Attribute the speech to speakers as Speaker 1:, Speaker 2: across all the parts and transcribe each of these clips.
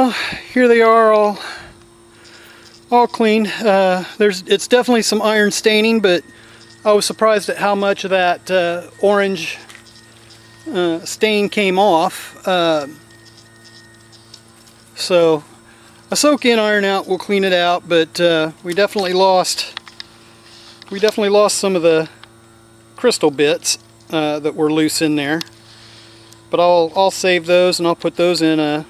Speaker 1: Well, here they are, all clean. It's definitely some iron staining, but I was surprised at how much of that orange stain came off. So a soak in iron out will clean it out, but we definitely lost some of the crystal bits that were loose in there. But I'll save those, and I'll put those in a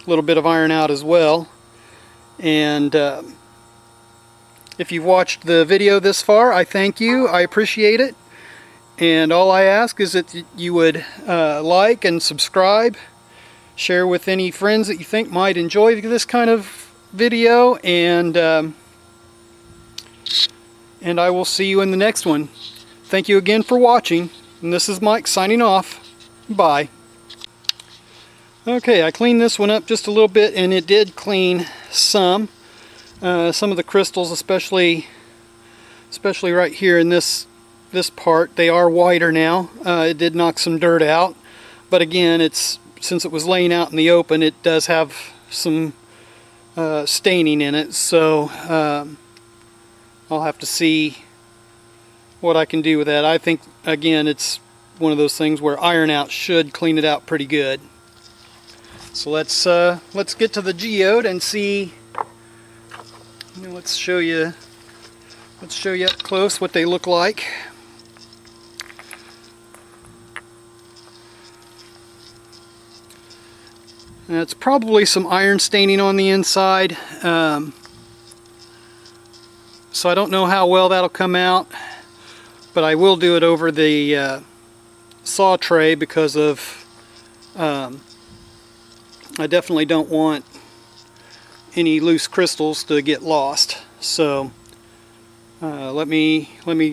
Speaker 1: little bit of iron out as well. And if you've watched the video this far, I thank you. I appreciate it. And all I ask is that you would like and subscribe, share with any friends that you think might enjoy this kind of video, and I will see you in the next one. Thank you again for watching, and this is Mike signing off. Bye. Okay, I cleaned this one up just a little bit, and it did clean some of the crystals, especially right here in this part. They are whiter now. It did knock some dirt out, but again, since it was laying out in the open, it does have some staining in it, so I'll have to see what I can do with that. I think, again, it's one of those things where iron out should clean it out pretty good. So let's get to the geode and see. Let's show you up close what they look like. And it's probably some iron staining on the inside, so I don't know how well that'll come out, but I will do it over the saw tray because of I definitely don't want any loose crystals to get lost. So let me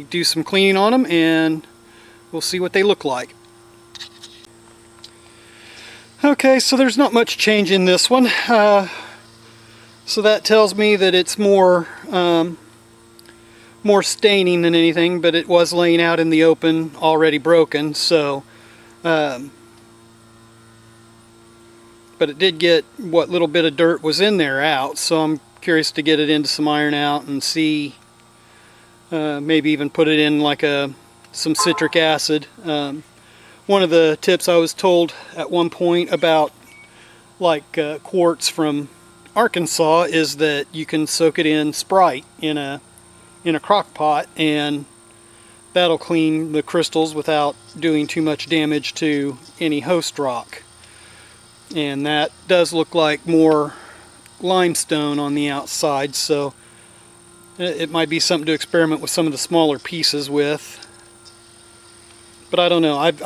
Speaker 1: do some cleaning on them, and we'll see what they look like. Okay, so there's not much change in this one. So that tells me that it's more staining than anything, but it was laying out in the open, already broken. So, but it did get what little bit of dirt was in there out. So I'm curious to get it into some iron out and see, maybe even put it in like some citric acid. One of the tips I was told at one point about quartz from Arkansas is that you can soak it in Sprite in a crock pot, and that'll clean the crystals without doing too much damage to any host rock. And that does look like more limestone on the outside, so it might be something to experiment with some of the smaller pieces with. But I don't know. I've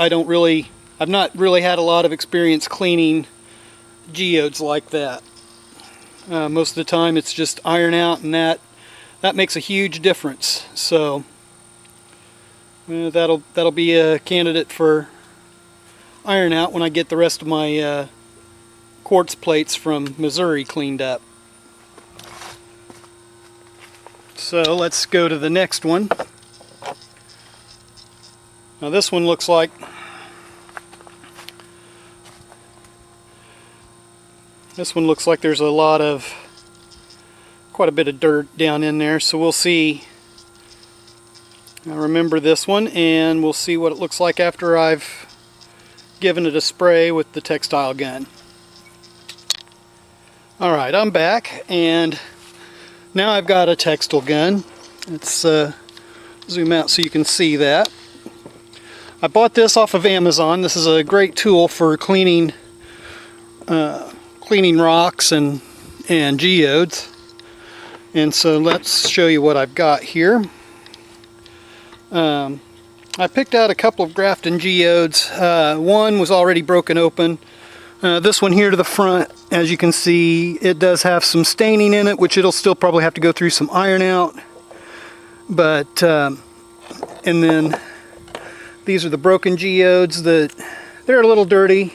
Speaker 1: not really had a lot of experience cleaning geodes like that. Most of the time it's just iron out, and that makes a huge difference. So that'll be a candidate for iron out when I get the rest of my quartz plates from Missouri cleaned up. So let's go to the next one. Now this one looks like there's quite a bit of dirt down in there, so we'll see. I'll remember this one, and we'll see what it looks like after I've given it a spray with the textile gun. Alright, I'm back, and now I've got a textile gun. Let's zoom out so you can see that. I bought this off of Amazon. This is a great tool for cleaning rocks and geodes. And so let's show you what I've got here. I picked out a couple of Grafton geodes. One was already broken open. This one here to the front, as you can see, it does have some staining in it, which it'll still probably have to go through some iron out. But, and then these are the broken geodes that they're a little dirty.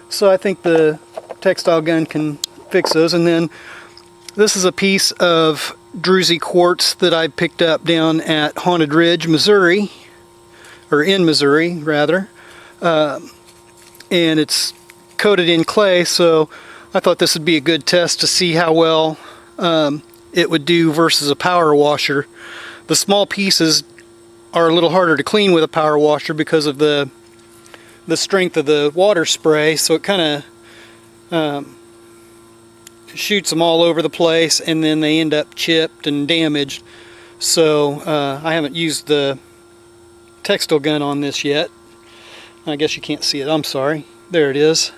Speaker 1: So I think the textile gun can fix those. And then this is a piece of druzy quartz that I picked up down at Haunted Ridge, Missouri, or in Missouri rather, and it's coated in clay, so I thought this would be a good test to see how well it would do versus a power washer. The small pieces are a little harder to clean with a power washer because of the strength of the water spray, so it kind of shoots them all over the place, and then they end up chipped and damaged. So I haven't used the textile gun on this yet. I guess you can't see it, I'm sorry. There it is.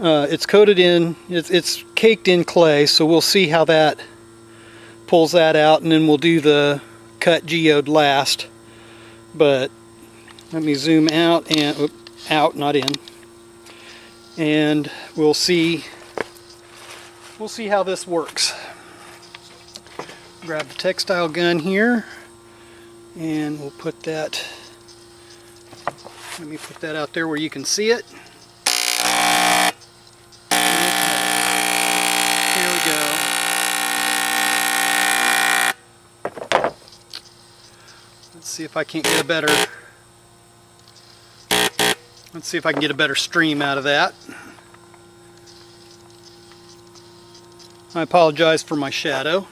Speaker 1: It's coated in, it's caked in clay, so we'll see how that pulls that out, and then we'll do the cut geode last. But let me zoom out and out, not in, and we'll see how this works. Grab the textile gun here, and we'll put that. Let me put that out there where you can see it. Here we go. Let's see if I can't get a better. Let's see if I can get a better stream out of that. I apologize for my shadow.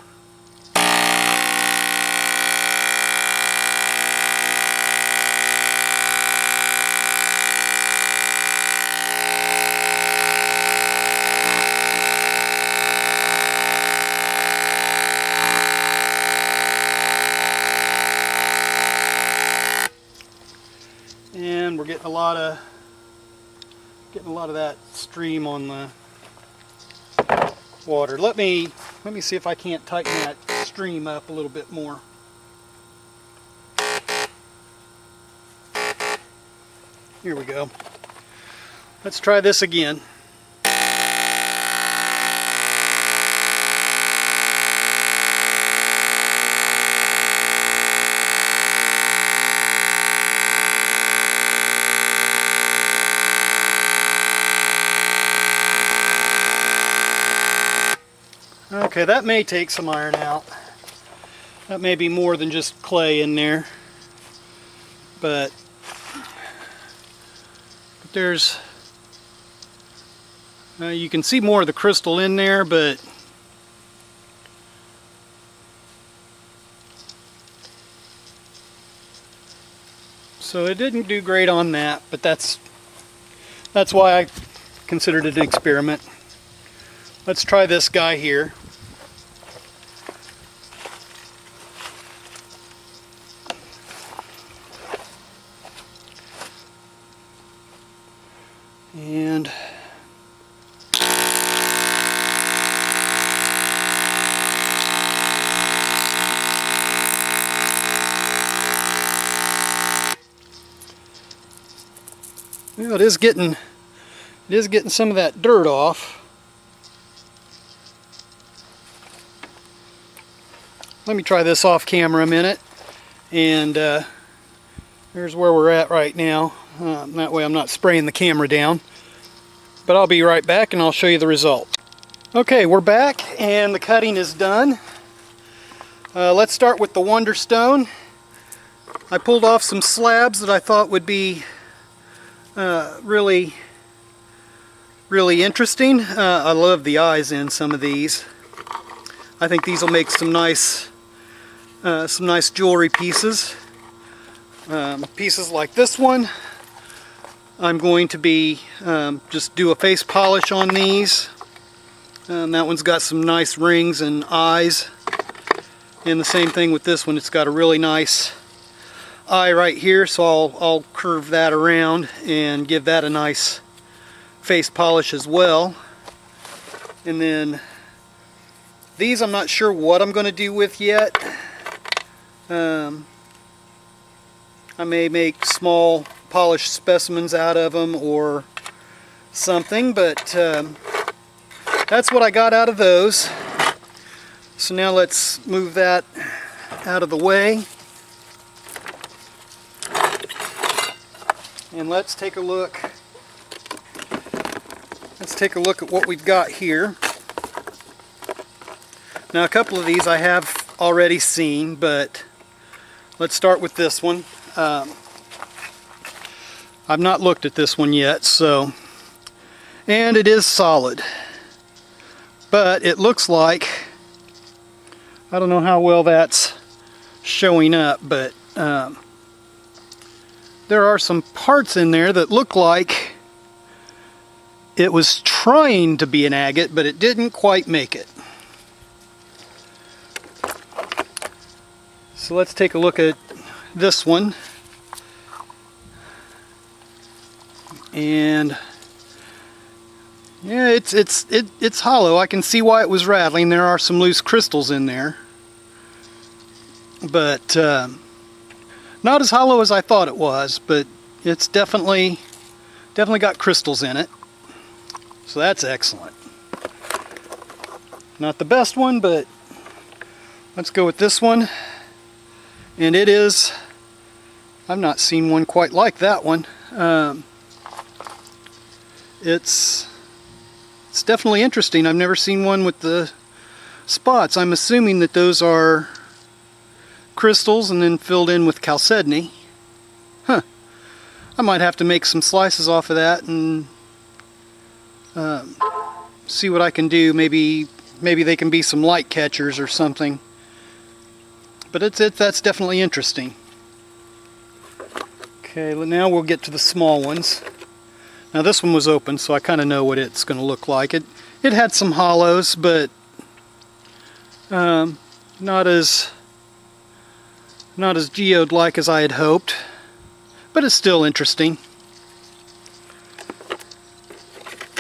Speaker 1: And we're getting a lot of that stream on the water. Let me see if I can't tighten that stream up a little bit more. Here we go. Let's try this again. Okay, that may take some iron out. That may be more than just clay in there. But there's, you can see more of the crystal in there, but so it didn't do great on that, but that's why I considered it an experiment. Let's try this guy here. And well, it is getting some of that dirt off. Let me try this off camera a minute, and here's where we're at right now. That way I'm not spraying the camera down. But I'll be right back and I'll show you the result. Okay, we're back and the cutting is done. Let's start with the Wonderstone. I pulled off some slabs that I thought would be really interesting. I love the eyes in some of these. I think these will make some nice jewelry pieces. Pieces like this one, I'm going to be just do a face polish on these. That one's got some nice rings and eyes. And the same thing with this one. It's got a really nice eye right here, so I'll curve that around and give that a nice face polish as well. And then these I'm not sure what I'm going to do with yet. I may make small polished specimens out of them or something, but that's what I got out of those. So now let's move that out of the way, and let's take a look at what we've got here. Now, a couple of these I have already seen, but let's start with this one. I've not looked at this one yet, so, And it is solid. But it looks like, I don't know how well that's showing up, but there are some parts in there that look like it was trying to be an agate, but it didn't quite make it. So let's take a look at this one. And yeah, it's hollow. I can see why it was rattling. There are some loose crystals in there, but not as hollow as I thought it was. But it's definitely got crystals in it, so that's excellent. Not the best one, but let's go with this one. And it is, I've not seen one quite like that one. It's definitely interesting. I've never seen one with the spots. I'm assuming that those are crystals and then filled in with chalcedony. Huh. I might have to make some slices off of that and see what I can do. Maybe they can be some light catchers or something. But that's definitely interesting. Okay, now we'll get to the small ones. Now this one was open, so I kind of know what it's going to look like. It had some hollows, but not as geode-like as I had hoped. But it's still interesting.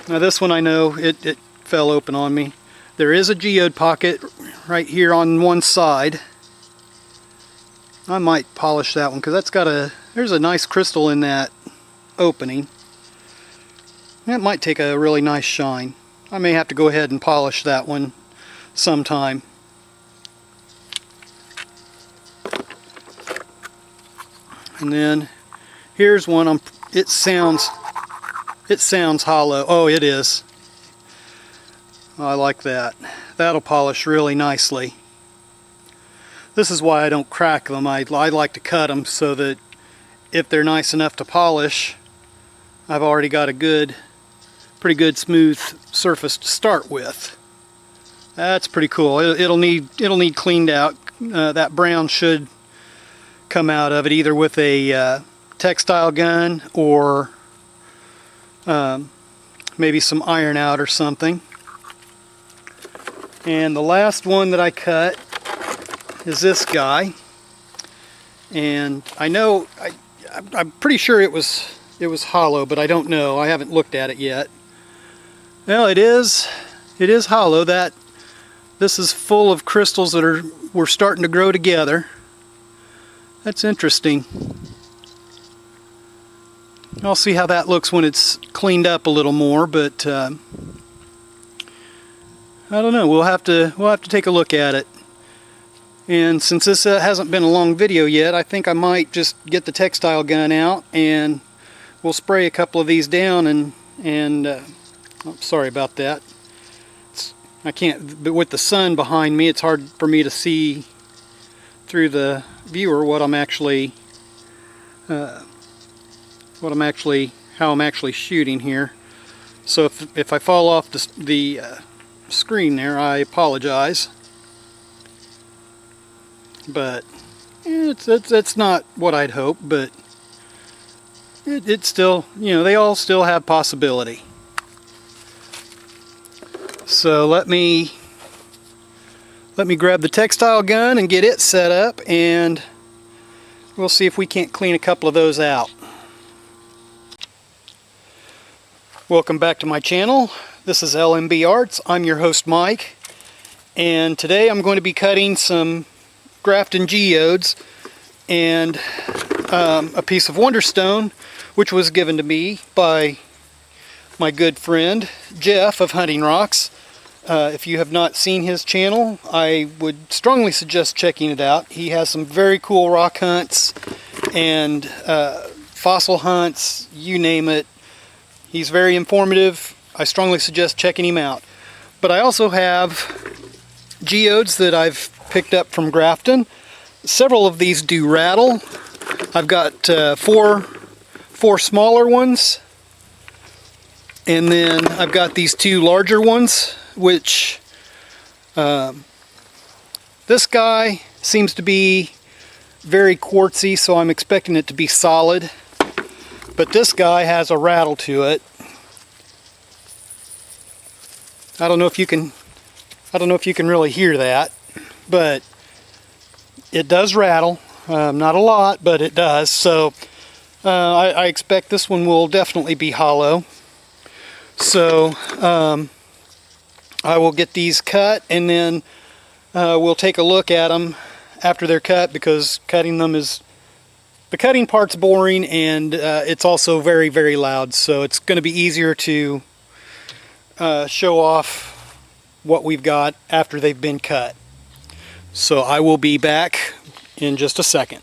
Speaker 1: Now this one, I know it fell open on me. There is a geode pocket right here on one side. I might polish that one because there's a nice crystal in that opening. That might take a really nice shine. I may have to go ahead and polish that one sometime. And then here's one. It sounds hollow. Oh, it is. I like that. That'll polish really nicely. This is why I don't crack them. I like to cut them so that if they're nice enough to polish, I've already got a pretty good smooth surface to start with. That's pretty cool. It'll need cleaned out. That brown should come out of it either with a textile gun or maybe some iron out or something. And the last one that I cut is this guy, and I know I'm pretty sure it was hollow, but I don't know. I haven't looked at it yet. Well, it is hollow. This is full of crystals that were starting to grow together. That's interesting. I'll see how that looks when it's cleaned up a little more, but I don't know. We'll have to take a look at it. And since this hasn't been a long video yet, I think I might just get the textile gun out and we'll spray a couple of these down and oh, sorry about that. I can't, but with the sun behind me, it's hard for me to see through the viewer how I'm actually shooting here. So if I fall off the screen there, I apologize. But it's not what I'd hoped, but it's still, they all still have possibility. So let me grab the textile gun and get it set up, and we'll see if we can't clean a couple of those out. Welcome back to my channel. This is LMB Arts. I'm your host, Mike, and today I'm going to be cutting some Grafton geodes and a piece of Wonderstone, which was given to me by my good friend Jeff of Hunting Rocks. If you have not seen his channel, I would strongly suggest checking it out. He has some very cool rock hunts and fossil hunts, you name it. He's very informative. I strongly suggest checking him out. But I also have geodes that I've picked up from Grafton. Several of these do rattle. I've got four smaller ones And then I've got these two larger ones, which this guy seems to be very quartzy, so I'm expecting it to be solid. But this guy has a rattle to it. I don't know if you can really hear that, but it does rattle. Not a lot, but it does. So I expect this one will definitely be hollow. So I will get these cut, and then we'll take a look at them after they're cut, because the cutting part's boring, and it's also very, very loud. So it's going to be easier to show off what we've got after they've been cut. So I will be back in just a second.